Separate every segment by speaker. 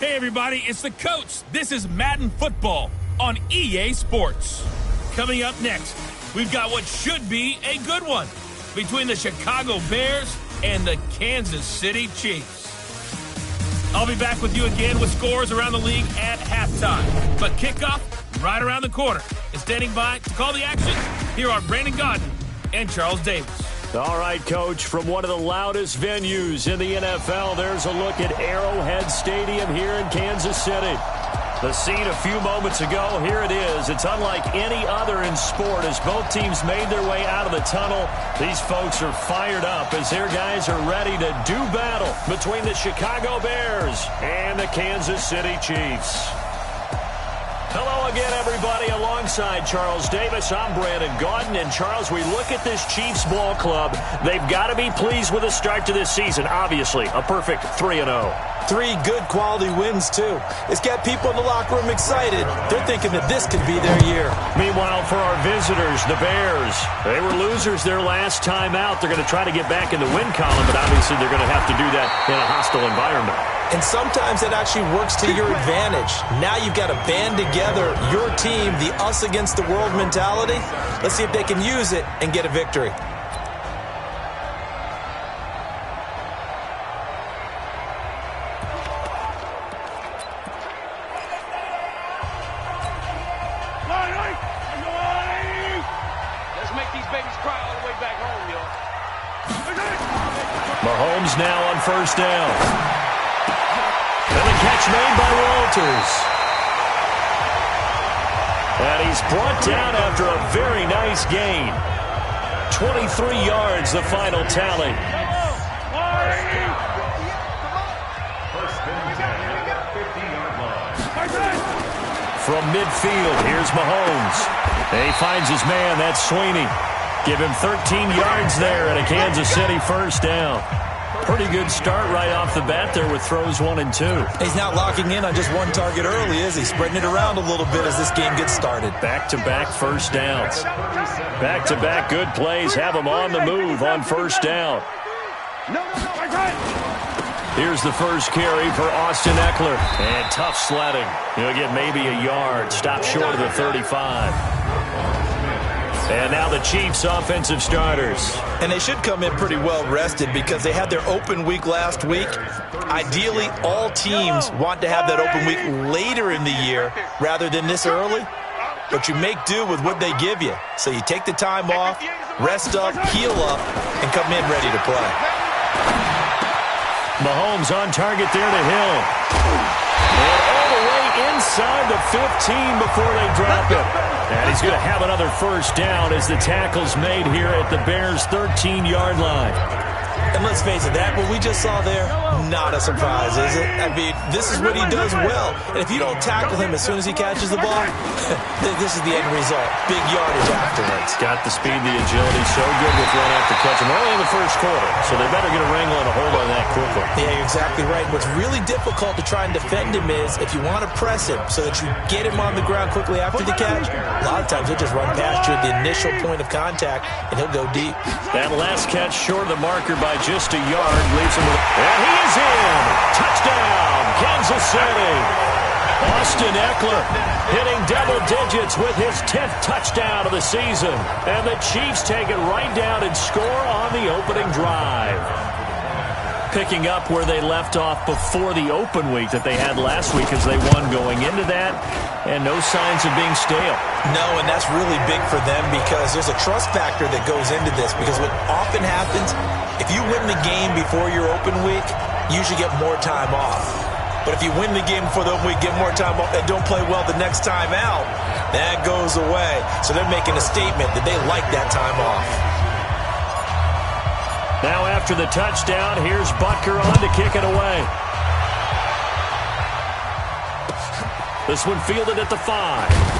Speaker 1: Hey everybody, it's the coach. This is Madden Football on EA Sports. Coming up next, we've got what should be a good one between the Chicago Bears and the Kansas City Chiefs. I'll be back with you again with scores around the league at halftime. But kickoff right around the corner. And standing by to call the action, here are Brandon Gaudin and Charles Davis.
Speaker 2: All right, Coach, from one of the loudest venues in the NFL, there's a look at Arrowhead Stadium here in Kansas City. The scene a few moments ago, here it is. It's unlike any other in sport as both teams made their way out of the tunnel. These folks are fired up as their guys are ready to do battle between the Chicago Bears and the Kansas City Chiefs. Hello again, everybody. Alongside Charles Davis, I'm Brandon Gaudin. And, Charles, we look at this Chiefs ball club. They've got to be pleased with the start to this season. Obviously, a perfect 3-0.
Speaker 3: 3 good quality wins, too. It's got people in the locker room excited. They're thinking that this could be their year.
Speaker 2: Meanwhile, for our visitors, the Bears, they were losers their last time out. They're going to try to get back in the win column, but obviously they're going to have to do that in a hostile environment.
Speaker 3: And sometimes it actually works to your advantage. Now you've got to band together your team, the us against the world mentality. Let's see if they can use it and get a victory.
Speaker 4: Let's make these babies cry all the way back home, yo.
Speaker 2: Mahomes now on first down. And the catch made by Walters. And he's brought down after a very nice gain. 23 yards, the final tally. From midfield, here's Mahomes. And he finds his man, that's Sweeney. Give him 13 yards there and a Kansas City first down. Pretty good start right off the bat there with throws 1 and 2.
Speaker 3: He's not locking in on just one target early, is he? Spreading it around a little bit as this game gets started.
Speaker 2: Back-to-back first downs. Back-to-back good plays have him on the move on first down. Here's the first carry for Austin Eckler. And tough sledding. He'll get maybe a yard. Stop short of the 35. And now the Chiefs' offensive starters.
Speaker 3: And they should come in pretty well rested because they had their open week last week. Ideally, all teams want to have that open week later in the year rather than this early. But you make do with what they give you. So you take the time off, rest up, heal up, and come in ready to play.
Speaker 2: Mahomes on target there to Hill. And all the way inside the 15 before they drop it. And he's going to have another first down as the tackle's made here at the Bears' 13-yard line.
Speaker 3: And let's face it, that what we just saw there, not a surprise, is it? I mean, this is what he does well. And if you don't tackle him as soon as he catches the ball, this is the end result. Big yardage afterwards.
Speaker 2: Got the speed, the agility, so good with run after catch. And only in the first quarter, so they better get a wrangle and a hold on that quickly.
Speaker 3: Yeah, you're exactly right. What's really difficult to try and defend him is if you want to press him so that you get him on the ground quickly after the catch, a lot of times he'll just run past you at the initial point of contact, and he'll go deep.
Speaker 2: That last catch short of the marker by just a yard leaves him with... And he is in! Touchdown, Kansas City! Austin Eckler hitting double digits with his 10th touchdown of the season. And the Chiefs take it right down and score on the opening drive. Picking up where they left off before the open week that they had last week as they won going into that. And no signs of being stale.
Speaker 3: No, and that's really big for them because there's a trust factor that goes into this. Because what often happens, if you win the game before your open week, you usually get more time off. But if you win the game before the open week, get more time off, and don't play well the next time out, that goes away. So they're making a statement that they like that time off.
Speaker 2: Now after the touchdown, here's Butker on to kick it away. This one fielded at the 5.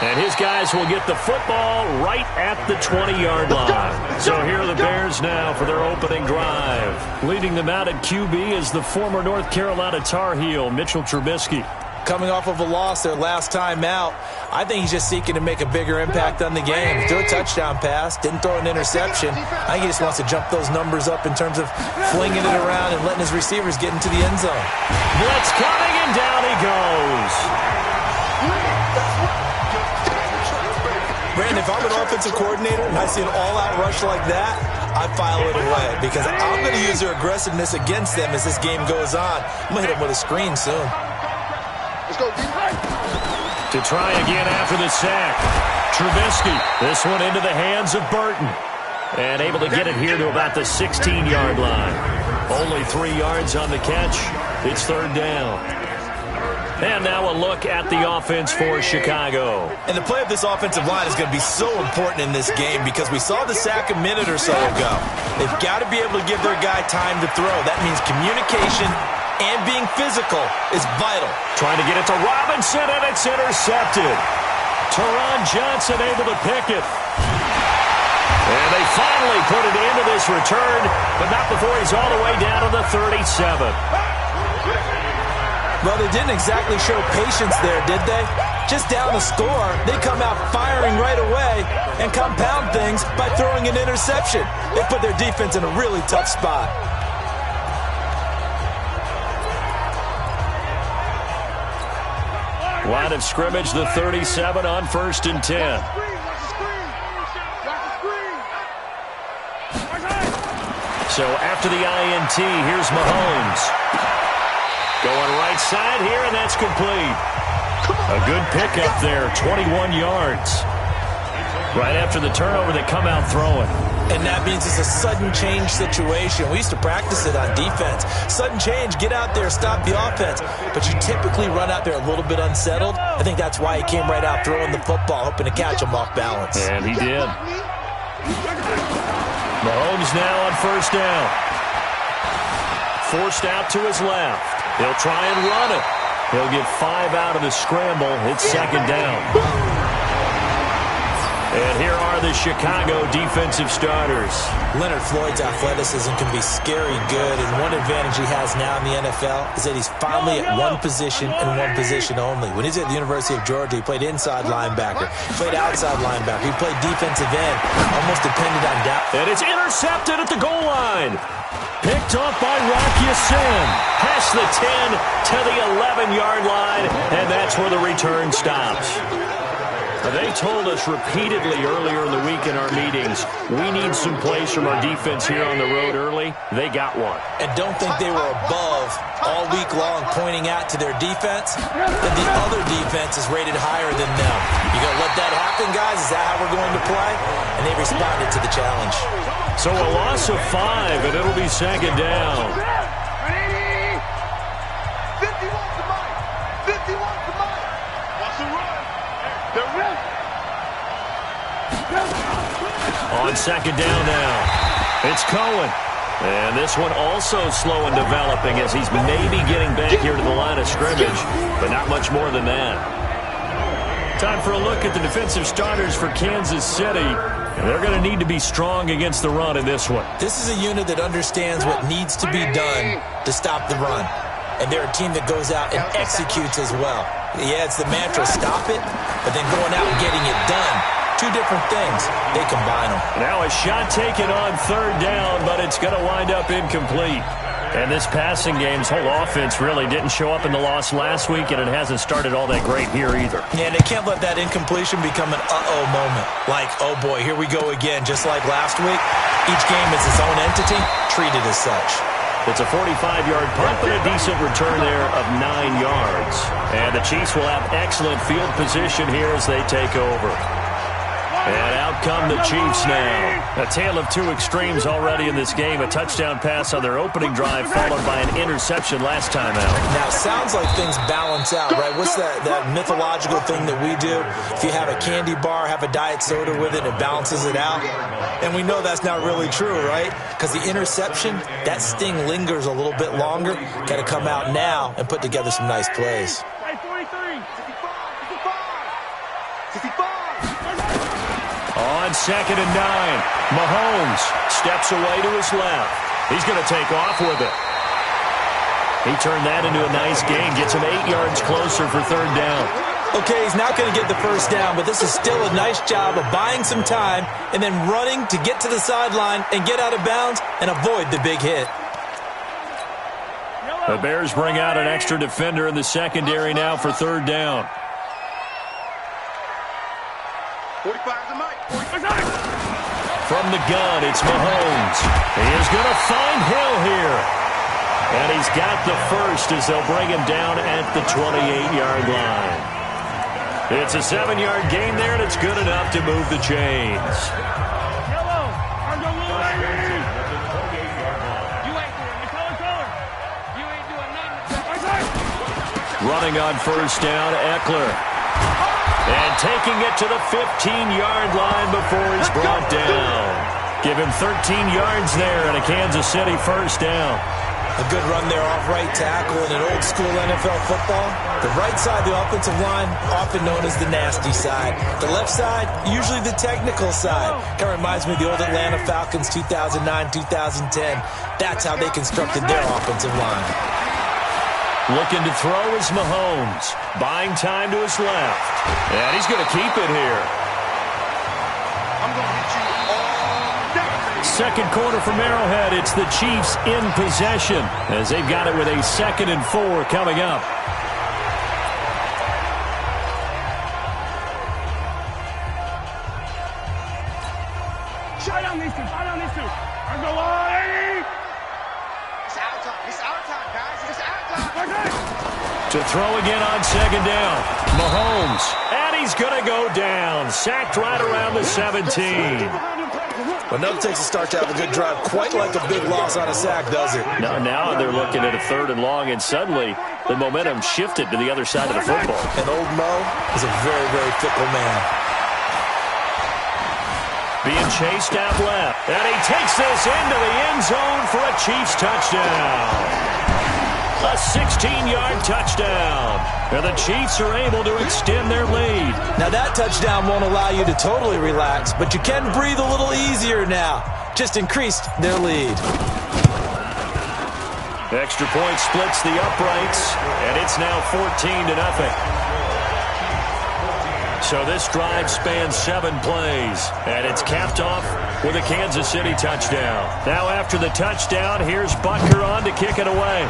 Speaker 2: And his guys will get the football right at the 20-yard line. So here are the Bears now for their opening drive. Leading them out at QB is the former North Carolina Tar Heel, Mitchell Trubisky.
Speaker 3: coming off of a loss their last time out. I think he's just seeking to make a bigger impact on the game. He threw a touchdown pass, didn't throw an interception. I think he just wants to jump those numbers up in terms of flinging it around and letting his receivers get into the end zone.
Speaker 2: Blitz coming, and down he goes.
Speaker 3: Brandon, if I'm an offensive coordinator and I see an all-out rush like that, I file it away because I'm going to use their aggressiveness against them as this game goes on. I'm going to hit them with a screen soon.
Speaker 5: Let's go.
Speaker 2: To try again after the sack. Trubisky, this one into the hands of Burton. And able to get it here to about the 16-yard line. Only 3 yards on the catch. It's third down. And now a look at the offense for Chicago.
Speaker 3: And the play of this offensive line is going to be so important in this game because we saw the sack a minute or so ago. They've got to be able to give their guy time to throw. That means communication and being physical is vital.
Speaker 2: Trying to get it to Robinson, and it's intercepted. Teron Johnson able to pick it. And they finally put it into this return, but not before he's all the way down to the 37.
Speaker 3: Well, they didn't exactly show patience there, did they? Just down the score, they come out firing right away and compound things by throwing an interception. They put their defense in a really tough spot.
Speaker 2: Line of scrimmage, the 37 on 1st and 10. So after the INT, here's Mahomes. Going right side here, and that's complete. A good pickup there, 21 yards. Right after the turnover, they come out throwing.
Speaker 3: And that means it's a sudden change situation. We used to practice it on defense. Sudden change, get out there, stop the offense. But you typically run out there a little bit unsettled. I think that's why he came right out throwing the football, hoping to catch him off balance.
Speaker 2: And he did. Mahomes now on 1st down. Forced out to his left. He'll try and run it. He'll get 5 out of the scramble. It's 2nd down. And here are the Chicago defensive starters.
Speaker 3: Leonard Floyd's athleticism can be scary good, and one advantage he has now in the NFL is that he's finally at one position and one position only. When he's at the University of Georgia, he played inside linebacker, played outside linebacker, he played defensive end, almost depended on depth.
Speaker 2: And it's intercepted at the goal line. Picked off by Rock Ya-Sin. Past the 10 to the 11-yard line, and that's where the return stops. They told us repeatedly earlier in the week in our meetings, we need some plays from our defense here on the road early. They got one.
Speaker 3: And don't think they were above all week long pointing out to their defense that the other defense is rated higher than them. You going to let that happen, guys? Is that how we're going to play? And they responded to the challenge.
Speaker 2: So a loss of 5, and it'll be 2nd down.
Speaker 5: 51 to Mike. 51 to Mike. What's the run? They're ready.
Speaker 2: On 2nd down now, it's Cohen. And this one also slow in developing as he's maybe getting back here to the line of scrimmage, but not much more than that. Time for a look at the defensive starters for Kansas City. And they're going to need to be strong against the run in this one.
Speaker 3: This is a unit that understands what needs to be done to stop the run. And they're a team that goes out and executes as well. Yeah, it's the mantra, stop it, but then going out and getting it done. Two different things. They combine them.
Speaker 2: Now a shot taken on 3rd down, but it's going to wind up incomplete. And this passing game's whole offense really didn't show up in the loss last week, and it hasn't started all that great here either.
Speaker 3: Yeah, and they can't let that incompletion become an uh-oh moment. Like, oh boy, here we go again, just like last week. Each game is its own entity, treated as such.
Speaker 2: It's a 45-yard punt, but a decent return there of 9 yards. And the Chiefs will have excellent field position here as they take over. And out come the Chiefs now. A tale of two extremes already in this game. A touchdown pass on their opening drive followed by an interception last time out.
Speaker 3: Now, sounds like things balance out, right? What's that mythological thing that we do? If you have a candy bar, have a diet soda with it, it balances it out. And we know that's not really true, right? Because the interception, that sting lingers a little bit longer. Got to come out now and put together some nice plays.
Speaker 5: 65.
Speaker 2: On 2nd and 9, Mahomes steps away to his left. He's going to take off with it. He turned that into a nice gain, gets him 8 yards closer for third down.
Speaker 3: Okay, he's not going to get the first down, but this is still a nice job of buying some time and then running to get to the sideline and get out of bounds and avoid the big hit.
Speaker 2: The Bears bring out an extra defender in the secondary now for third down.
Speaker 5: 45 to Mike.
Speaker 2: From the gun, it's Mahomes. He is going to find Hill here. And he's got the first as they'll bring him down at the 28-yard line. It's a 7-yard gain there, and it's good enough to move the chains. Running on first down, Eckler. And taking it to the 15-yard line before he's brought down. Give him 13 yards there and a Kansas City first down.
Speaker 3: A good run there off right tackle in an old-school NFL football. The right side, the offensive line, often known as the nasty side. The left side, usually the technical side. Kind of reminds me of the old Atlanta Falcons 2009-2010. That's how they constructed their offensive line.
Speaker 2: Looking to throw is Mahomes. Buying time to his left. And he's going to keep it here.
Speaker 5: I'm going to hit you all day.
Speaker 2: Second quarter from Arrowhead. It's the Chiefs in possession as they've got it with a 2nd and 4 coming up.
Speaker 5: Shut down these two. Shut down these two. I'm going to It's our time. It's our time, guys. It's our time.
Speaker 2: To throw again on 2nd down. Mahomes. And he's going to go down. Sacked right around the 17.
Speaker 3: But nothing takes a start to have a good drive quite like a big loss on a sack, does it?
Speaker 2: Now they're looking at a 3rd and long, and suddenly the momentum shifted to the other side of the football.
Speaker 3: And old Mo is a very, very fickle man.
Speaker 2: Being chased out left. And he takes this into the end zone for a Chiefs touchdown. A 16-yard touchdown. And the Chiefs are able to extend their lead.
Speaker 3: Now that touchdown won't allow you to totally relax, but you can breathe a little easier now. Just increased their lead.
Speaker 2: Extra point splits the uprights, and it's now 14-0. So this drive spans 7 plays, and it's capped off with a Kansas City touchdown. Now after the touchdown, here's Butker on to kick it away.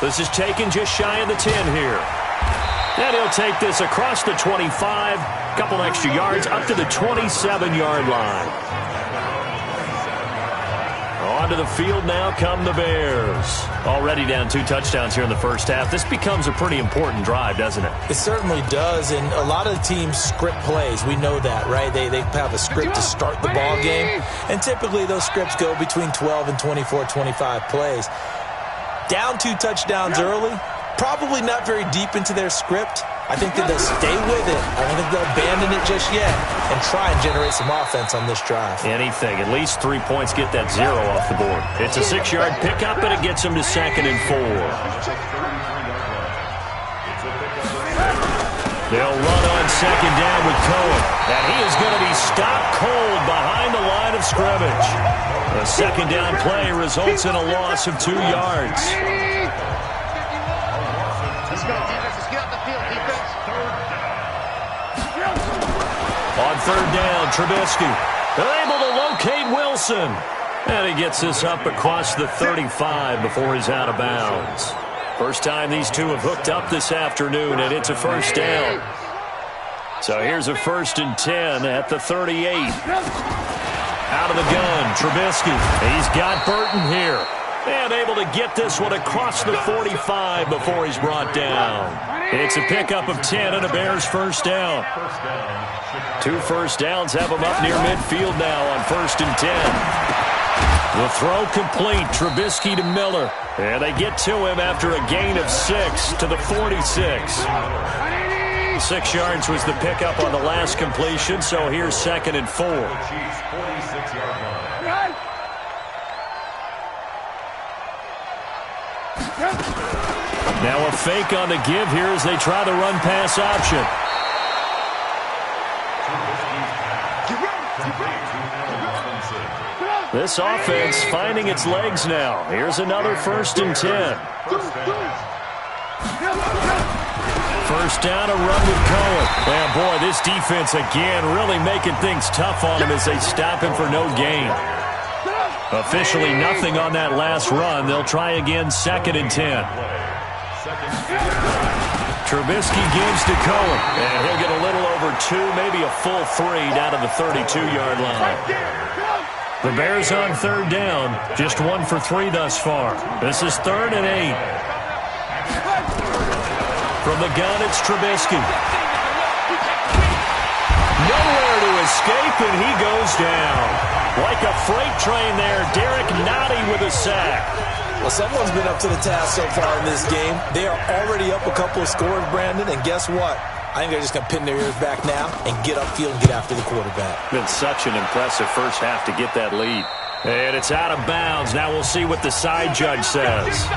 Speaker 2: This is taken just shy of the 10 here. And he'll take this across the 25, couple extra yards up to the 27-yard line. Onto the field now come the Bears. Already down 2 touchdowns here in the first half. This becomes a pretty important drive, doesn't it?
Speaker 3: It certainly does, and a lot of teams script plays. We know that, right? They have a script to start the ball game, and typically those scripts go between 12 and 24, 25 plays. Down 2 touchdowns early, probably not very deep into their script. I think that they'll stay with it. I don't think they'll abandon it just yet and try and generate some offense on this drive.
Speaker 2: Anything. At least 3 points get that 0 off the board. It's a 6-yard pickup, and it gets them to 2nd and 4. They'll run on 2nd down with Cohen. And he is going to be stopped cold behind the line of scrimmage. The 2nd down play results in a loss of 2 yards.
Speaker 5: Let's go, defense. Let's get out the field, defense.
Speaker 2: On 3rd down, Trubisky. They're able to locate Wilson. And he gets this up across the 35 before he's out of bounds. First time these two have hooked up this afternoon, and it's a first down. So here's a 1st and 10 at the 38. Out of the gun, Trubisky. He's got Burton here. And able to get this one across the 45 before he's brought down. It's a pickup of 10 and a Bears first down. 2 first downs have them up near midfield now on 1st and 10. The throw complete. Trubisky to Miller. And they get to him after a gain of 6 to the 46. 6 yards was the pickup on the last completion, so here's 2nd and 4. Now a fake on the give here as they try the run-pass option. This offense finding its legs now. Here's another 1st and 10. First down, a run with Cohen. And boy, this defense again really making things tough on him as they stop him for no gain. Officially nothing on that last run. They'll try again, 2nd and 10. Trubisky gives to Cohen. And he'll get a little over 2, maybe a full 3 down to the 32-yard line. The Bears on 3rd down. Just 1 for 3 thus far. This is 3rd and 8. From the gun, it's Trubisky. Nowhere to escape, and he goes down. Like a freight train there, Derek Nottie with a sack.
Speaker 3: Well, someone's been up to the task so far in this game. They are already up a couple of scores, Brandon, and guess what? I think they're just going to pin their ears back now and get upfield and get after the quarterback.
Speaker 2: Been such an impressive first half to get that lead. And it's out of bounds. Now we'll see what the side judge says.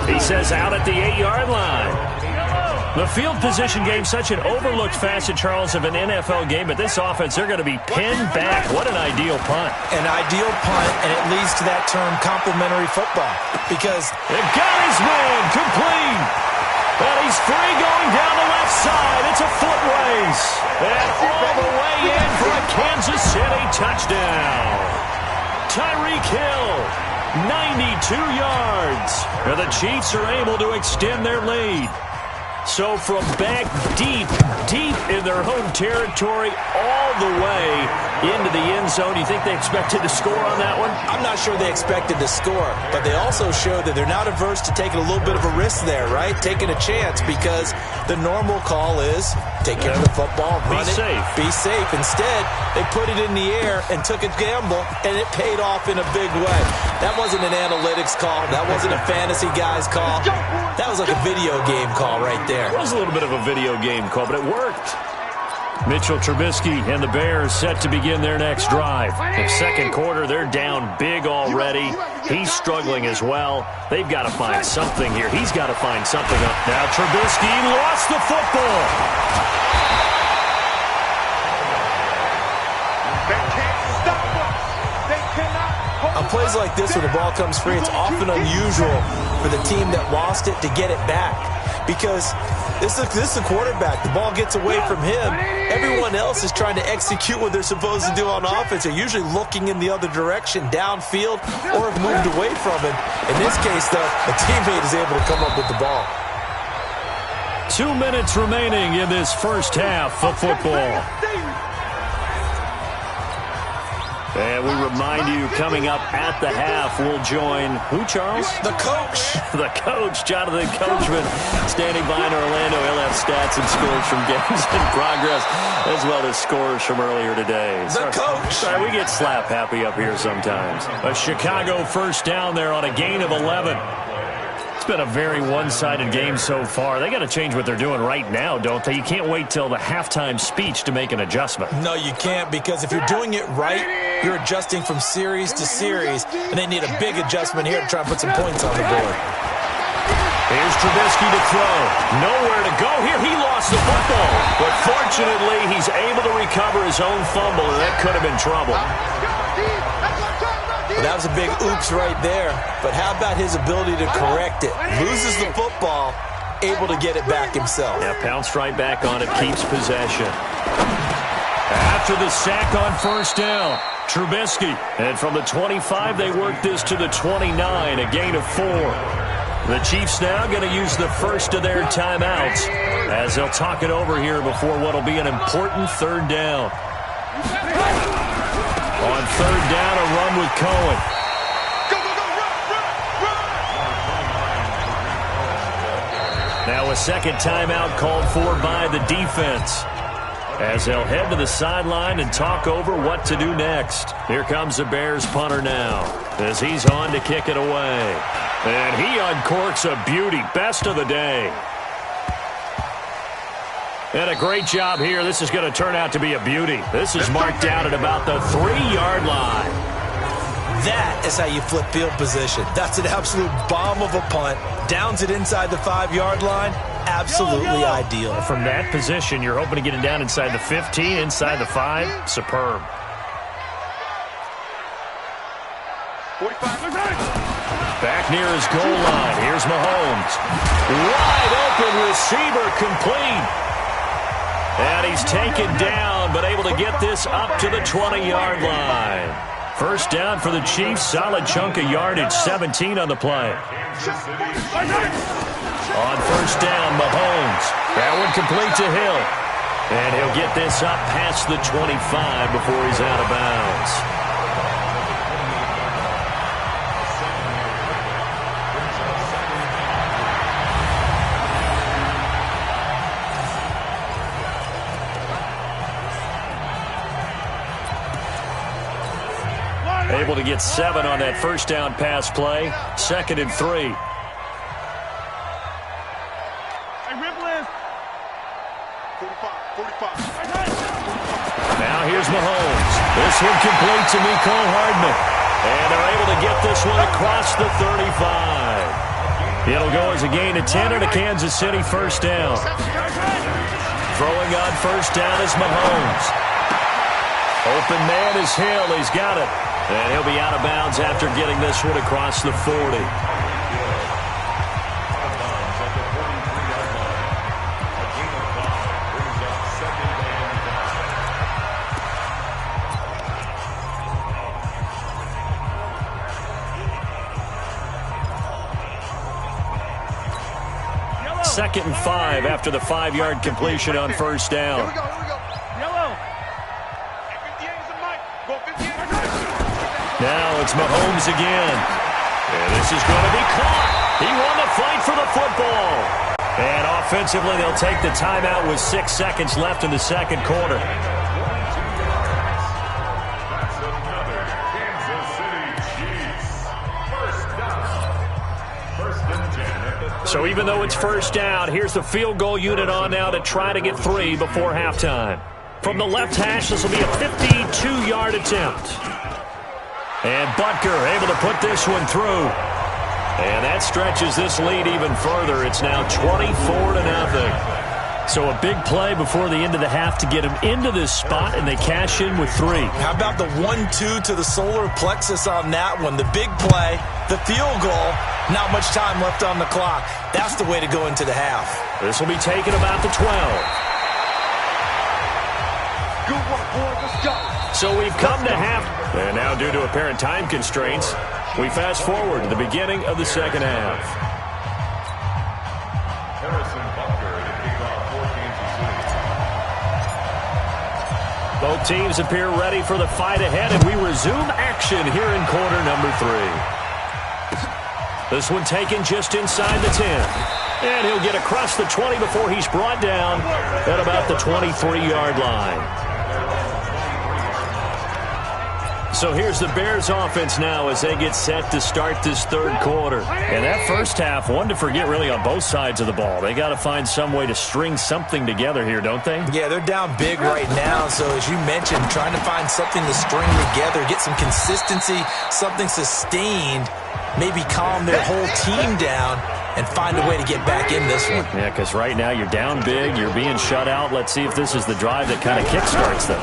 Speaker 2: He says out at the 8-yard line. The field position game, such an overlooked facet, Charles, of an NFL game, but this offense, they're going to be pinned back. What an ideal punt.
Speaker 3: An ideal punt, and it leads to that term complementary football, because
Speaker 2: they've got his man complete. And he's free going down the left side. It's a foot race. And all the way in for a Kansas City touchdown. Tyreek Hill, 92 yards. And the Chiefs are able to extend their lead. So from back deep in their home territory, all the way into the end zone, you think they expected to score on that one?
Speaker 3: I'm not sure they expected to score, but they also showed that they're not averse to taking a little bit of a risk there, right? Taking a chance, because the normal call is take care of the football, run it, be safe. Instead, they put it in the air and took a gamble, and it paid off in a big way. That wasn't an analytics call. That wasn't a fantasy guy's call. That was like a video game call right there.
Speaker 2: It was a little bit of a video game call, but it worked. Mitchell Trubisky and the Bears set to begin their next drive. The second quarter, they're down big already. He's struggling as well. They've got to find something here. He's got to find something up. Now Trubisky lost the football.
Speaker 5: They can't stop us. They cannot hold
Speaker 3: On plays like this where the ball comes free, it's often unusual for the team that lost it to get it back, because this is the quarterback. The ball gets away from him. Everyone else is trying to execute what they're supposed to do on offense. They're usually looking in the other direction, downfield, or have moved away from him. In this case, though, a teammate is able to come up with the ball.
Speaker 2: 2 minutes remaining in this first half of football. And we remind you, coming up at the half, we'll join who, Charles?
Speaker 3: The coach.
Speaker 2: The coach, Jonathan Coachman, standing by in Orlando. He'll have stats and scores from games in progress, as well as scores from earlier today.
Speaker 3: The coach.
Speaker 2: Sorry, we get slap happy up here sometimes. A Chicago first down there on a gain of 11. It's been a very one-sided game so far. They got to change what they're doing right now, don't they? You can't wait till the halftime speech to make an adjustment.
Speaker 3: No, you can't, because if you're doing it right, you're adjusting from series to series, and they need a big adjustment here to try and put some points on the board.
Speaker 2: Here's Trubisky to throw. Nowhere to go here. He lost the football. But fortunately, he's able to recover his own fumble, and that could have been trouble.
Speaker 3: Well, that was a big oops right there. But how about his ability to correct it? Loses the football, able to get it back himself.
Speaker 2: Yeah, pounced right back on it, keeps possession. After the sack on first down, Trubisky. And from the 25, they work this to the 29, a gain of 4. The Chiefs now going to use the first of their timeouts as they'll talk it over here before what will be an important third down. On third down, a run with Cohen. Now a second timeout called for by the defense, as they'll head to the sideline and talk over what to do next. Here comes the Bears punter now, as he's on to kick it away. And he uncorks a beauty. Best of the day. And a great job here. This is going to turn out to be a beauty. This is marked down at about the 3-yard line.
Speaker 3: That is how you flip field position. That's an absolute bomb of a punt. Downs it inside the 5-yard line. Absolutely ideal.
Speaker 2: From that position, you're hoping to get it down inside the 15, inside the 5. Superb. Back near his goal line. Here's Mahomes. Wide open receiver complete. And he's taken down, but able to get this up to the 20-yard line. First down for the Chiefs. Solid chunk of yardage. 17 on the play. On first down, Mahomes. That one complete to Hill. And he'll get this up past the 25 before he's out of bounds. Able to get 7 on that first down pass play. 2nd and 3. Now here's Mahomes. This one complete to Mecole Hardman. And they're able to get this one across the 35. It'll go as a gain of 10 and a Kansas City first down. Throwing on first down is Mahomes. Open man is Hill. He's got it. And he'll be out of bounds after getting this one across the 40. Second and 5 after the 5-yard completion on first down.
Speaker 5: Here we go. Yellow.
Speaker 2: Now it's Mahomes again. And this is going to be caught. He won the fight for the football. And offensively, they'll take the timeout with 6 seconds left in the second quarter. So even though it's first down, here's the field goal unit on now to try to get 3 before halftime. From the left hash, this will be a 52-yard attempt. And Butker able to put this one through. And that stretches this lead even further. It's now 24-0. So a big play before the end of the half to get him into this spot, and they cash in with 3.
Speaker 3: How about the 1-2 to the solar plexus on that one? The big play, the field goal, not much time left on the clock. That's the way to go into the half.
Speaker 2: This will be taken about the 12.
Speaker 5: Good work, boys. Let's go.
Speaker 2: So we've come to half. And now due to apparent time constraints, we fast forward to the beginning of the second half. Both teams appear ready for the fight ahead, and we resume action here in quarter number 3. This one taken just inside the 10. And he'll get across the 20 before he's brought down at about the 23-yard line. So here's the Bears offense now as they get set to start this third quarter. And that first half, one to forget really on both sides of the ball. They got to find some way to string something together here, don't they?
Speaker 3: Yeah, they're down big right now. So as you mentioned, trying to find something to string together, get some consistency, something sustained, maybe calm their whole team down and find a way to get back in this one.
Speaker 2: Yeah, because right now you're down big, you're being shut out. Let's see if this is the drive that kind of kickstarts them.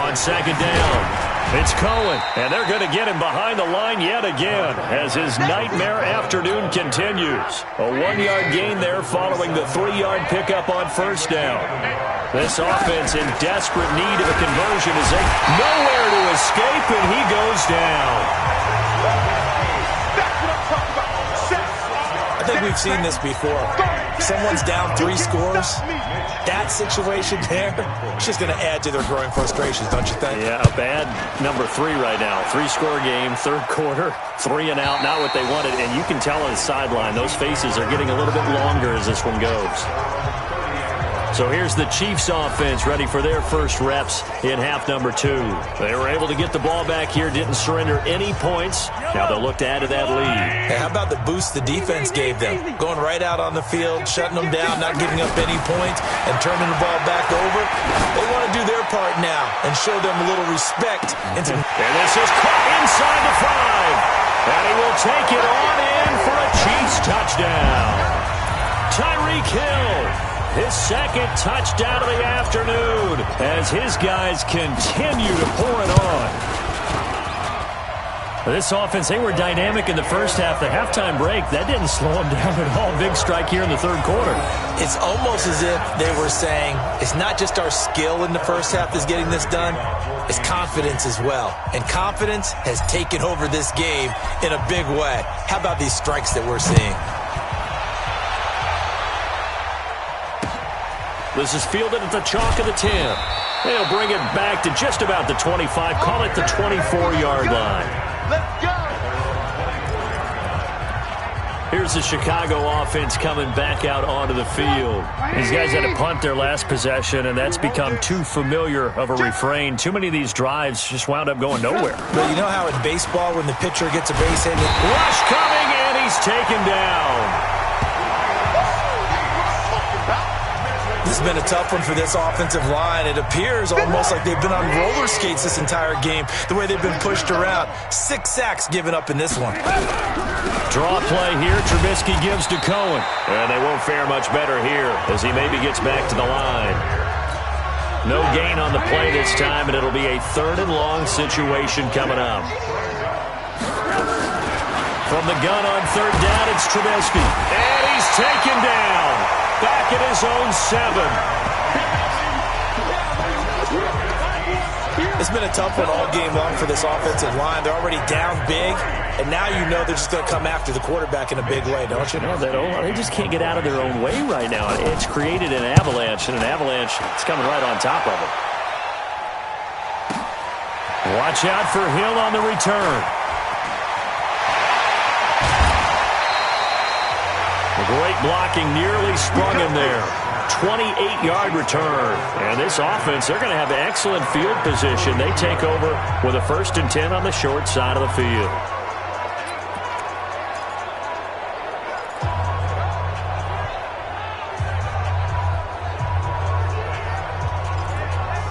Speaker 2: On second down. It's Cohen, and they're going to get him behind the line yet again as his nightmare afternoon continues. A 1-yard gain there following the 3-yard pickup on first down. This offense in desperate need of a conversion as they nowhere to escape, and he goes down.
Speaker 3: I think we've seen this before. Someone's down 3 scores. That situation there, it's just going to add to their growing frustrations, don't you think?
Speaker 2: Yeah, a bad number 3 right now. 3-score game, third quarter, 3 and out, not what they wanted. And you can tell on the sideline, those faces are getting a little bit longer as this one goes. So here's the Chiefs offense ready for their first reps in half number 2. They were able to get the ball back here, didn't surrender any points. Now they'll look to add to that lead.
Speaker 3: Hey, how about the boost the defense gave them? Going right out on the field, shutting them down, not giving up any points, and turning the ball back over. They want to do their part now and show them a little respect. And
Speaker 2: this is caught inside the 5. And he will take it on in for a Chiefs touchdown. Tyreek Hill. His second touchdown of the afternoon as his guys continue to pour it on. This offense, they were dynamic in the first half. The halftime break, that didn't slow them down at all. Big strike here in the third quarter.
Speaker 3: It's almost as if they were saying, it's not just our skill in the first half that's getting this done, it's confidence as well. And confidence has taken over this game in a big way. How about these strikes that we're seeing?
Speaker 2: This is fielded at the chalk of the 10. They'll bring it back to just about the 25. Call it the 24-yard line.
Speaker 5: Let's go!
Speaker 2: Here's the Chicago offense coming back out onto the field. These guys had to punt their last possession, and that's become too familiar of a refrain. Too many of these drives just wound up going nowhere.
Speaker 3: But you know how in baseball when the pitcher gets a base hit?
Speaker 2: Rush coming, and he's taken down.
Speaker 3: This has been a tough one for this offensive line. It appears almost like they've been on roller skates this entire game, the way they've been pushed around. 6 sacks given up in this one.
Speaker 2: Draw play here. Trubisky gives to Cohen. And they won't fare much better here as he maybe gets back to the line. No gain on the play this time, and it'll be a 3rd and long situation coming up. From the gun on 3rd down, it's Trubisky. And he's taken down. Back at his own 7.
Speaker 3: It's been a tough one all game long for this offensive line. They're already down big, and now you know they're just going to come after the quarterback in a big way, don't you?
Speaker 2: No, they just can't get out of their own way right now. It's created an avalanche, and an avalanche is coming right on top of it. Watch out for Hill on the return. Great blocking, nearly sprung him there. 28-yard return. And this offense, they're going to have excellent field position. They take over with a 1st and 10 on the short side of the field.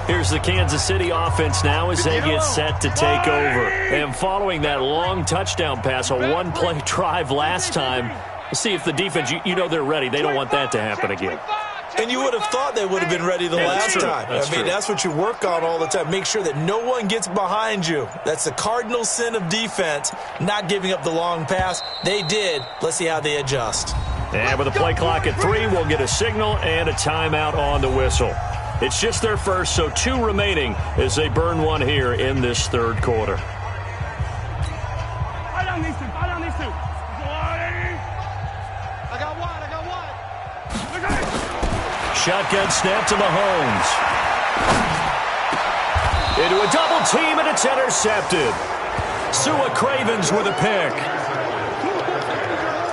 Speaker 2: Here's the Kansas City offense now as they get set to take over. And following that long touchdown pass, a one-play drive last time, see if the defense, you know they're ready. They don't want that to happen again.
Speaker 3: And you would have thought they would have been ready the last time. That's what you work on all the time. Make sure that no one gets behind you. That's the cardinal sin of defense, not giving up the long pass. They did. Let's see how they adjust.
Speaker 2: And with a play clock at 3, we'll get a signal and a timeout on the whistle. It's just their first, so 2 remaining as they burn one here in this 3rd quarter.
Speaker 5: Fight on these two.
Speaker 2: Shotgun snap to Mahomes. Into a double team, and it's intercepted. Sua Cravens with a pick.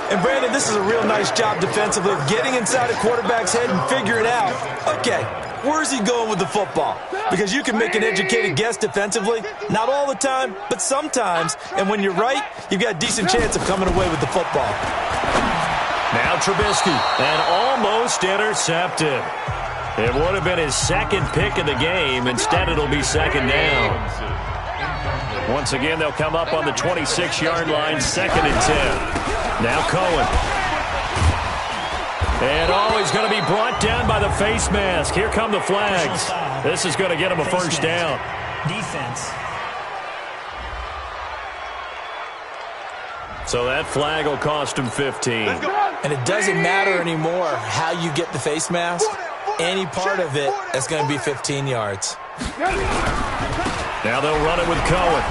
Speaker 3: And Brandon, this is a real nice job defensively of getting inside a quarterback's head and figuring out, okay, where's he going with the football? Because you can make an educated guess defensively, not all the time, but sometimes. And when you're right, you've got a decent chance of coming away with the football.
Speaker 2: Now Trubisky, and almost intercepted. It would have been his 2nd pick of the game. Instead, it'll be 2nd down. Once again, they'll come up on the 26-yard line, 2nd and 10. Now Cohen. And he's going to be brought down by the face mask. Here come the flags. This is going to get him a 1st down.
Speaker 6: Defense.
Speaker 2: So that flag will cost him 15.
Speaker 3: And it doesn't matter anymore how you get the face mask. Any part of it is going to be 15 yards.
Speaker 2: Now they'll run it with Cohen.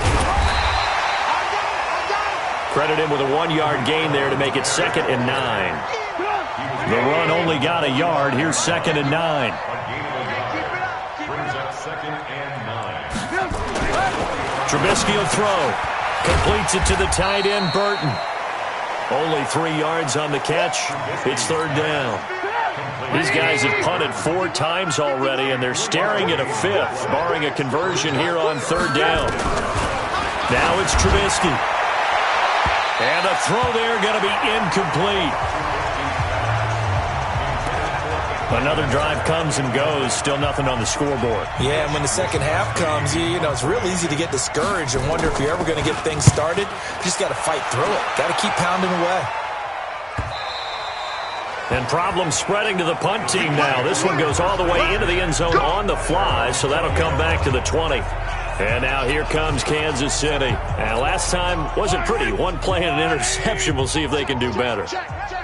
Speaker 2: Credit him with a 1-yard gain there to make it 2nd and 9. The run only got a yard. Here's 2nd and 9. Trubisky will throw. Completes it to the tight end, Burton. Only 3 yards on the catch. It's 3rd down. These guys have punted 4 times already, and they're staring at a 5th, barring a conversion here on 3rd down. Now it's Trubisky. And the throw there going to be incomplete. Another drive comes and goes. Still nothing on the scoreboard.
Speaker 3: Yeah, and when the second half comes, you know, it's real easy to get discouraged and wonder if you're ever going to get things started. You just got to fight through it. Got to keep pounding away.
Speaker 2: And problems spreading to the punt team now. This one goes all the way into the end zone on the fly, so that'll come back to the 20. And now here comes Kansas City. And last time wasn't pretty. One play and an interception. We'll see if they can do better.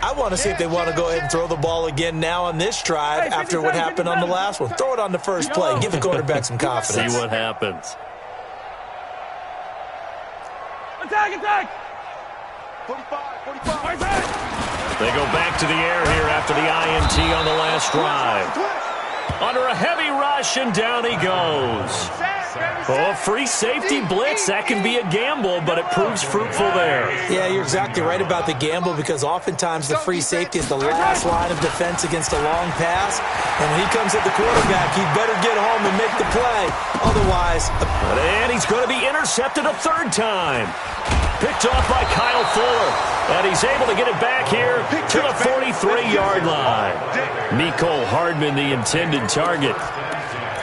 Speaker 3: I want to see if they want to go ahead and throw the ball again now on this drive after what happened on the last one. Throw it on the first play. Give the quarterback some confidence.
Speaker 2: See what happens.
Speaker 5: Attack! 45.
Speaker 2: They go back to the air here after the INT on the last drive. Under a heavy rush, and down he goes. Oh, free safety blitz. That can be a gamble, but it proves fruitful there.
Speaker 3: Yeah, you're exactly right about the gamble because oftentimes the free safety is the last line of defense against a long pass. And when he comes at the quarterback, he'd better get home and make the play. Otherwise...
Speaker 2: And he's going to be intercepted a third time. Picked off by Kyle Fuller. And he's able to get it back here to the 43-yard line. Mecole Hardman, the intended target.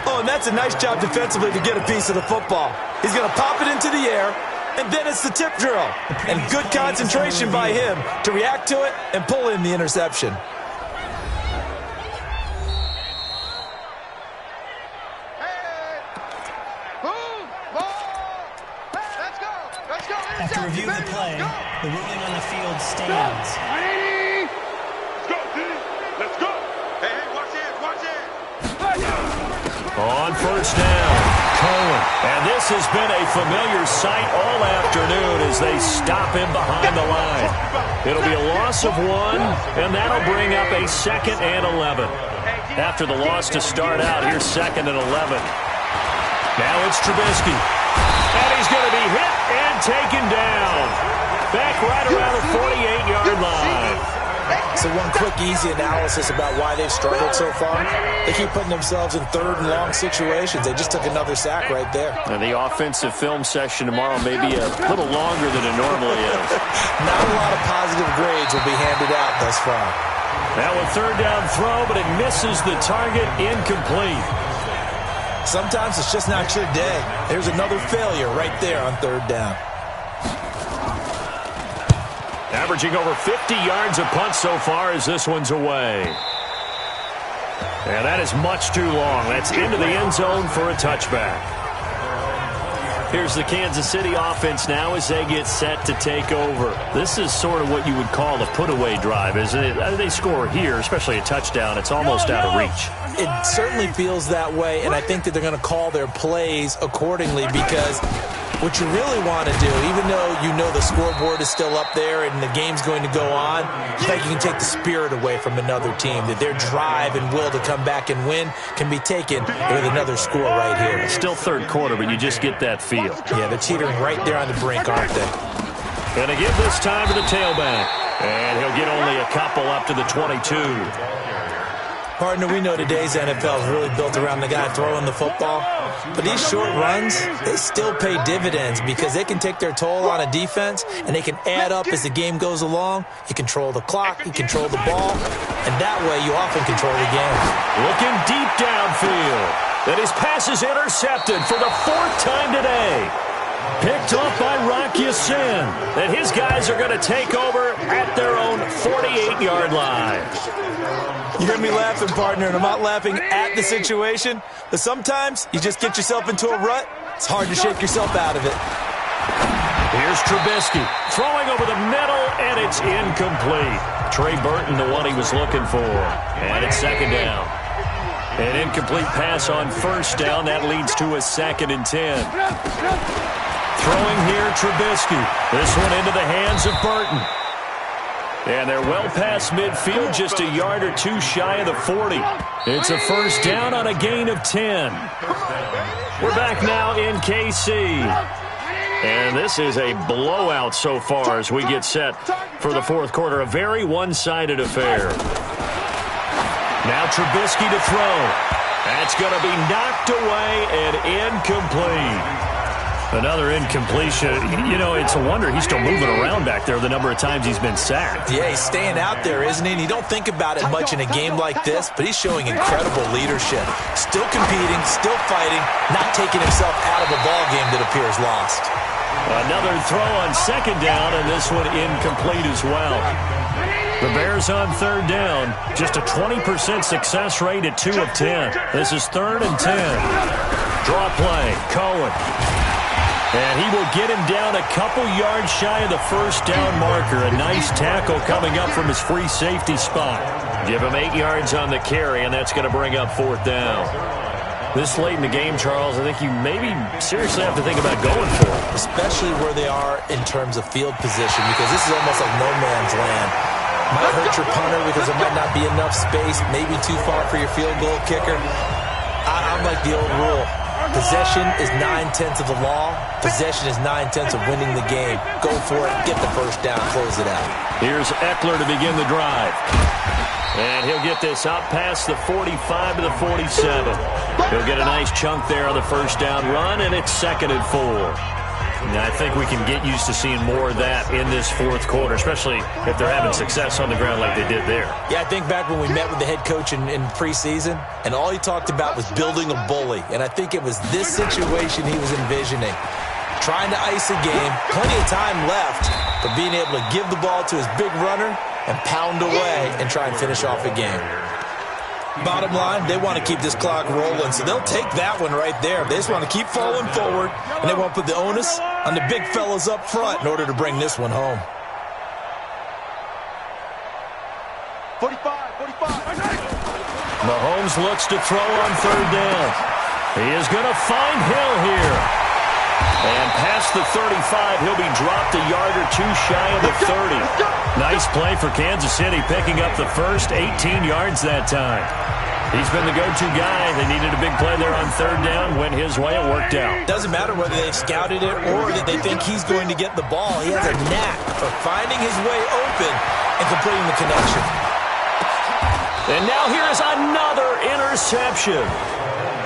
Speaker 3: Oh, and that's a nice job defensively to get a piece of the football. He's going to pop it into the air, and then it's the tip drill. And good concentration by him to react to it and pull in the interception.
Speaker 6: After reviewing the play, the ruling on the field stands.
Speaker 5: Let's go. Hey, watch it.
Speaker 2: On first down, Cohen. And this has been a familiar sight all afternoon as they stop him behind the line. It'll be a loss of 1, and that'll bring up a 2nd and 11. After the loss to start out, here's 2nd and 11. Now it's Trubisky. And he's going to be hit and taken down. Back right around the 48-yard line.
Speaker 3: So one quick, easy analysis about why they've struggled so far. They keep putting themselves in 3rd and long situations. They just took another sack right there.
Speaker 2: And the offensive film session tomorrow may be a little longer than it normally is.
Speaker 3: Not a lot of positive grades will be handed out thus far.
Speaker 2: Now a 3rd down throw, but it misses the target, incomplete.
Speaker 3: Sometimes it's just not your day. There's another failure right there on 3rd down.
Speaker 2: Averaging over 50 yards a punt so far as this one's away. And that is much too long. That's into the end zone for a touchback. Here's the Kansas City offense now as they get set to take over. This is sort of what you would call a put-away drive, isn't it? They score here, especially a touchdown. It's almost out of reach.
Speaker 3: It certainly feels that way, and I think that they're going to call their plays accordingly because what you really want to do, even though you know the scoreboard is still up there and the game's going to go on, I think you can take the spirit away from another team, that their drive and will to come back and win can be taken with another score right here.
Speaker 2: It's still 3rd quarter, but you just get that feel.
Speaker 3: Yeah, they're teetering right there on the brink, aren't they?
Speaker 2: And they give this time to the tailback. And he'll get only a couple up to the 22.
Speaker 3: Partner, we know today's NFL is really built around the guy throwing the football. But these short runs, they still pay dividends because they can take their toll on a defense and they can add up as the game goes along. You control the clock, you control the ball, and that way you often control the game.
Speaker 2: Looking deep downfield. And his pass is intercepted for the 4th time today. Picked off by Rock Ya-Sin. And his guys are going to take over at their own 48-yard line.
Speaker 3: You hear me laughing, partner, and I'm not laughing at the situation, but sometimes you just get yourself into a rut. It's hard to shake yourself out of it.
Speaker 2: Here's Trubisky throwing over the middle, and it's incomplete. Trey Burton, the one he was looking for. And it's 2nd down. An incomplete pass on 1st down. That leads to a 2nd and 10. Throwing here, Trubisky. This one into the hands of Burton. And they're well past midfield, just a yard or 2 shy of the 40. It's a 1st down on a gain of 10. We're back now in KC. And this is a blowout so far as we get set for the 4th quarter. A very one-sided affair. Now Trubisky to throw. That's going to be knocked away and incomplete. Another incompletion. You know, it's a wonder he's still moving around back there the number of times he's been sacked.
Speaker 3: Yeah, he's staying out there, isn't he? And you don't think about it much in a game like this, but he's showing incredible leadership. Still competing, still fighting, not taking himself out of a ball game that appears lost.
Speaker 2: Another throw on 2nd down, and this one incomplete as well. The Bears on 3rd down, just a 20% success rate at 2 of 10. This is 3rd and 10. Draw play, Cohen. And he will get him down a couple yards shy of the first down marker. A nice tackle coming up from his free safety spot. Give him 8 yards on the carry, and that's going to bring up 4th down. This late in the game, Charles, I think you maybe seriously have to think about going for it.
Speaker 3: Especially where they are in terms of field position, because this is almost like no man's land. Might hurt your punter because there might not be enough space, maybe too far for your field goal kicker. I'm like the old rule. Possession is 9/10 of the law. Possession is 9/10 of winning the game. Go for it. Get the first down. Close it out.
Speaker 2: Here's Eckler to begin the drive. And he'll get this up past the 45 to the 47. He'll get a nice chunk there on the first down run, and it's 2nd and 4. Now, I think we can get used to seeing more of that in this 4th quarter, especially if they're having success on the ground like they did there.
Speaker 3: Yeah, I think back when we met with the head coach in preseason, and all he talked about was building a bully. And I think it was this situation he was envisioning. Trying to ice a game, plenty of time left, but being able to give the ball to his big runner and pound away and try and finish off a game. Bottom line, they want to keep this clock rolling, so they'll take that one right there. They just want to keep falling forward, and they want to put the onus on the big fellas up front in order to bring this one home.
Speaker 5: 45.
Speaker 2: Mahomes looks to throw on 3rd down. He is going to find Hill here. And past the 35, he'll be dropped a yard or 2 shy of the 30. Nice play for Kansas City, picking up the first 18 yards that time. He's been the go-to guy. They needed a big play there on 3rd down. Went his way. It worked out.
Speaker 3: Doesn't matter whether they've scouted it or that they think he's going to get the ball. He has a knack for finding his way open and completing the connection.
Speaker 2: And now here's another interception.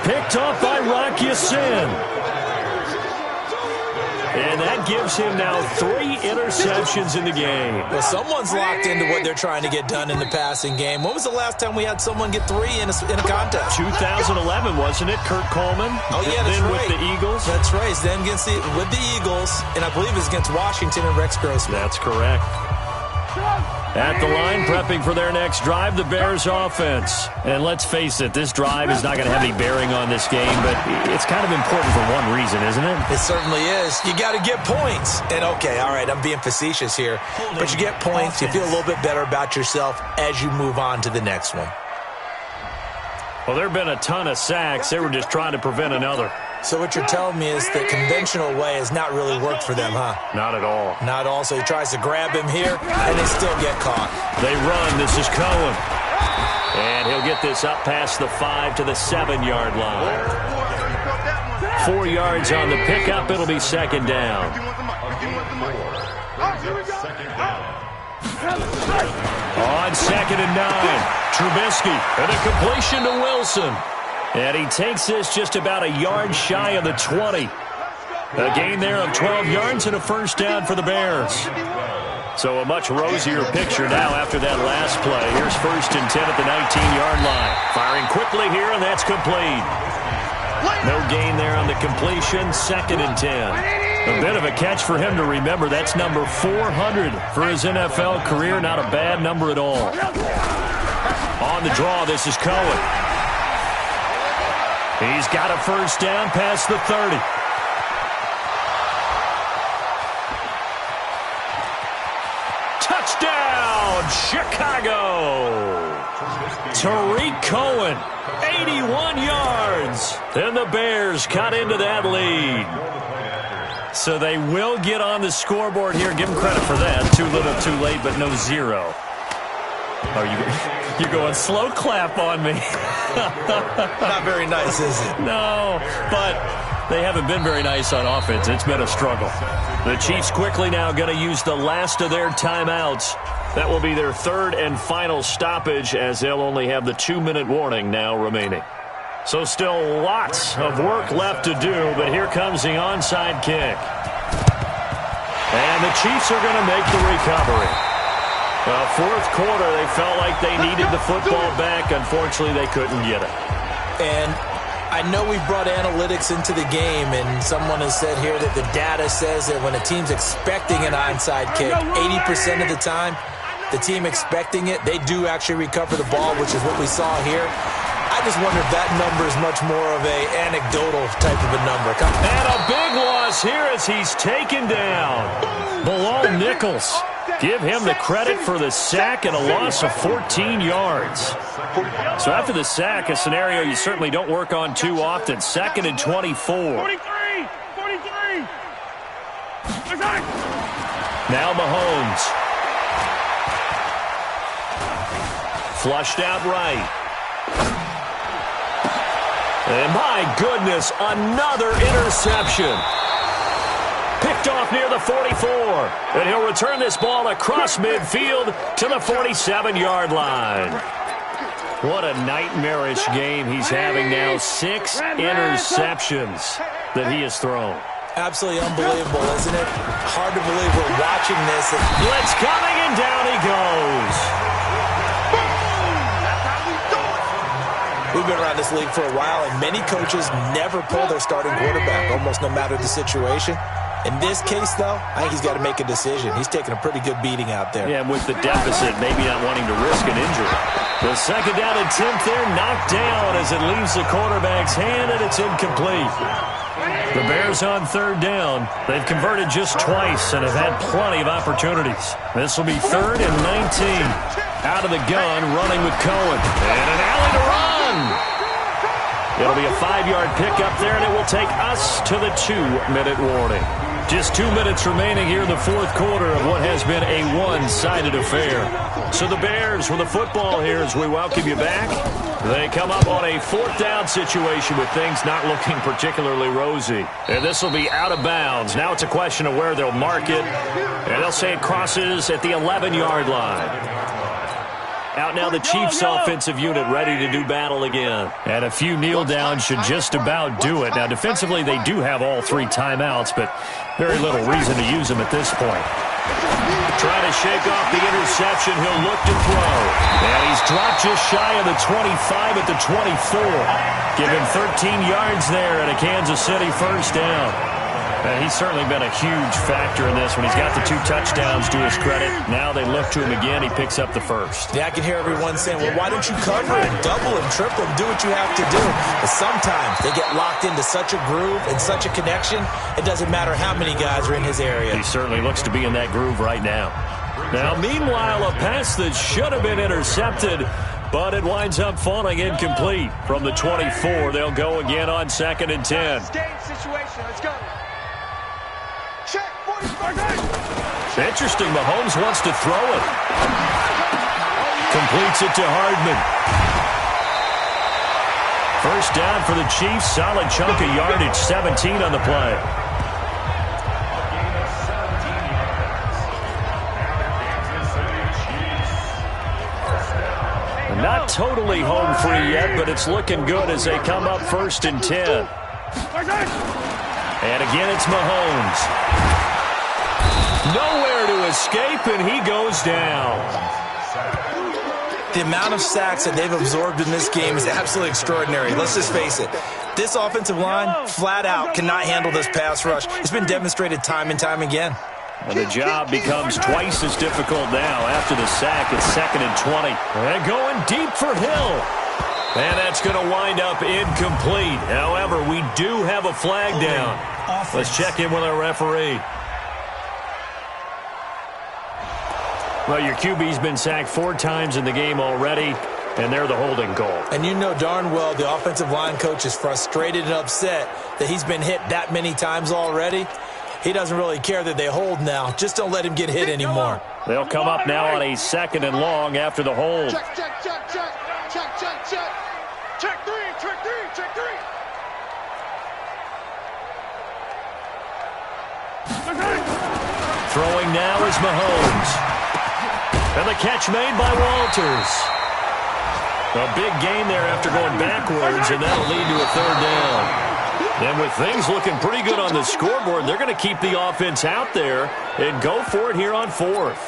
Speaker 2: Picked off by Rock Ya-Sin. And that gives him now 3 interceptions in the game.
Speaker 3: Well, someone's locked into what they're trying to get done in the passing game. When was the last time we had someone get 3 in a contest?
Speaker 2: 2011, wasn't it? Kurt Coleman.
Speaker 3: Oh, yeah, that's
Speaker 2: then
Speaker 3: right.
Speaker 2: With the Eagles.
Speaker 3: That's right. Then with the Eagles, and I believe it's against Washington and Rex Grossman.
Speaker 2: That's correct. At the line, prepping for their next drive, the Bears offense. And let's face it, this drive is not going to have any bearing on this game, but it's kind of important for one reason, isn't it?
Speaker 3: It certainly is. You got to get points. And, okay, all right, I'm being facetious here, but you get points, you feel a little bit better about yourself as you move on to the next one.
Speaker 2: Well, there have been a ton of sacks. They were just trying to prevent another.
Speaker 3: So what you're telling me is the conventional way has not really worked for them, huh?
Speaker 2: Not at all.
Speaker 3: Not all. So he tries to grab him here, and they still get caught.
Speaker 2: They run. This is Cohen. And he'll get this up past the 5 to the 7-yard line. 4 yards on the pickup. It'll be 2nd down. On 2nd and 9. Trubisky and a completion to Wilson. And he takes this just about a yard shy of the 20. A gain there of 12 yards and a first down for the Bears. So a much rosier picture now after that last play. Here's 1st and 10 at the 19-yard line. Firing quickly here, and that's complete. No gain there on the completion. 2nd and 10. A bit of a catch for him to remember. That's number 400 for his NFL career. Not a bad number at all. On the draw, this is Cohen. He's got a first down past the 30. Touchdown, Chicago! Tariq Cohen, 81 yards. And the Bears cut into that lead. So they will get on the scoreboard here. Give them credit for that. Too little, too late, but no 0. Oh, you're going slow clap on me.
Speaker 3: Not very nice, is it?
Speaker 2: No, but they haven't been very nice on offense. It's been a struggle. The Chiefs quickly now going to use the last of their timeouts. That will be their 3rd and final stoppage, as they'll only have the 2-minute warning now remaining. So still lots of work left to do, but here comes the onside kick. And the Chiefs are going to make the recovery. 4th quarter, they felt like they needed the football back. Unfortunately, they couldn't get it.
Speaker 3: And I know we've brought analytics into the game, and someone has said here that the data says that when a team's expecting an onside kick, 80% of the time, the team expecting it, they do actually recover the ball, which is what we saw here. I just wonder if that number is much more of a anecdotal type of a number.
Speaker 2: And a big loss here as he's taken down. Bilal Nichols. Give him the credit for the sack and a loss of 14 yards. So after the sack, a scenario you certainly don't work on too often. 2nd and 24.
Speaker 5: 43!
Speaker 2: Now Mahomes. Flushed out right. And my goodness, another interception. Picked off near the 44. And he'll return this ball across midfield to the 47-yard line. What a nightmarish game he's having now. 6 interceptions that he has thrown.
Speaker 3: Absolutely unbelievable, isn't it? Hard to believe we're watching this.
Speaker 2: Blitz coming, and down he goes.
Speaker 3: We've been around this league for a while, and many coaches never pull their starting quarterback, almost no matter the situation. In this case, though, I think he's got to make a decision. He's taking a pretty good beating out there.
Speaker 2: Yeah, and with the deficit, maybe not wanting to risk an injury. The 2nd down attempt there knocked down as it leaves the quarterback's hand, and it's incomplete. The Bears on 3rd down. They've converted just twice and have had plenty of opportunities. This will be 3rd and 19. Out of the gun, running with Cohen. And an alley to run. It'll be a 5-yard pickup there, and it will take us to the 2-minute warning. Just 2 minutes remaining here in the 4th quarter of what has been a one-sided affair. So the Bears with the football here as we welcome you back. They come up on a 4th down situation with things not looking particularly rosy. And this will be out of bounds. Now it's a question of where they'll mark it. And they'll say it crosses at the 11-yard line. Out now the Chiefs offensive unit ready to do battle again. And a few kneel downs should just about do it. Now defensively they do have all 3 timeouts, but very little reason to use them at this point. Trying to shake off the interception. He'll look to throw. And he's dropped just shy of the 25 at the 24. Give him 13 yards there and a Kansas City 1st down. He's certainly been a huge factor in this when he's got the 2 touchdowns to his credit. Now they look to him again. He picks up the 1st.
Speaker 3: Yeah, I can hear everyone saying, well, why don't you cover him, double him, triple him, do what you have to do. But sometimes they get locked into such a groove and such a connection, it doesn't matter how many guys are in his area.
Speaker 2: He certainly looks to be in that groove right now. Now, meanwhile, a pass that should have been intercepted, but it winds up falling incomplete. From the 24, they'll go again on 2nd and 10.
Speaker 5: Game situation. Let's go.
Speaker 2: Interesting, Mahomes wants to throw it. Completes it to Hardman. 1st down for the Chiefs. Solid chunk of yardage. 17 on the play. Not totally home free yet, but it's looking good as they come up 1st and 10. And again, it's Mahomes. Nowhere to escape, and he goes down.
Speaker 3: The amount of sacks that they've absorbed in this game is absolutely extraordinary. Let's just face it. This offensive line, flat out, cannot handle this pass rush. It's been demonstrated time and time again.
Speaker 2: And the job becomes twice as difficult now after the sack. It's 2nd and 20. And going deep for Hill. And that's going to wind up incomplete. However, we do have a flag down. Let's check in with our referee. Well, your QB's been sacked 4 times in the game already, and they're the holding call.
Speaker 3: And you know darn well the offensive line coach is frustrated and upset that he's been hit that many times already. He doesn't really care that they hold now. Just don't let him get hit anymore.
Speaker 2: They'll come up now on a 2nd and long after the hold.
Speaker 5: Check, check, check, check. Check, check, check. Check 3, check 3, check 3.
Speaker 2: Throwing now is Mahomes. And the catch made by Walters. A big gain there after going backwards, and that'll lead to a 3rd down. And with things looking pretty good on the scoreboard, they're going to keep the offense out there and go for it here on 4th.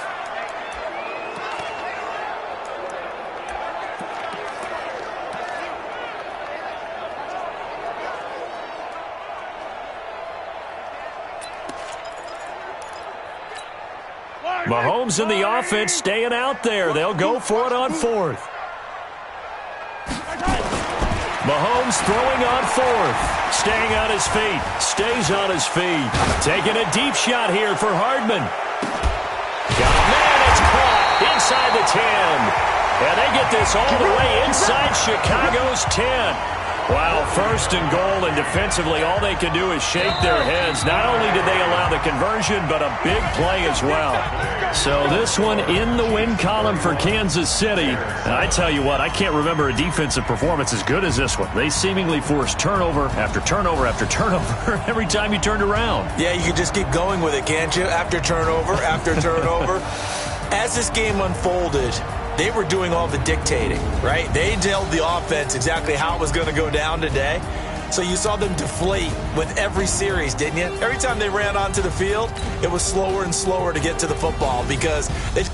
Speaker 2: Mahomes and the offense staying out there. They'll go for it on 4th. Mahomes throwing on fourth. Staying on his feet. Stays on his feet. Taking a deep shot here for Hardman. Man, it's caught inside the 10. And they get this all the way inside Chicago's 10. Wow, first and goal, and defensively all they can do is shake their heads. Not only did they allow the conversion, but a big play as well. So this one in the win column for Kansas City. And I tell you what, I can't remember a defensive performance as good as this one. They seemingly forced turnover after turnover after turnover every time you turned around.
Speaker 3: Yeah, you can just keep going with it, can't you? After turnover, after turnover. As this game unfolded, they were doing all the dictating, right? They told the offense exactly how it was going to go down today. So you saw them deflate with every series, didn't you? Every time they ran onto the field, it was slower and slower to get to the football because they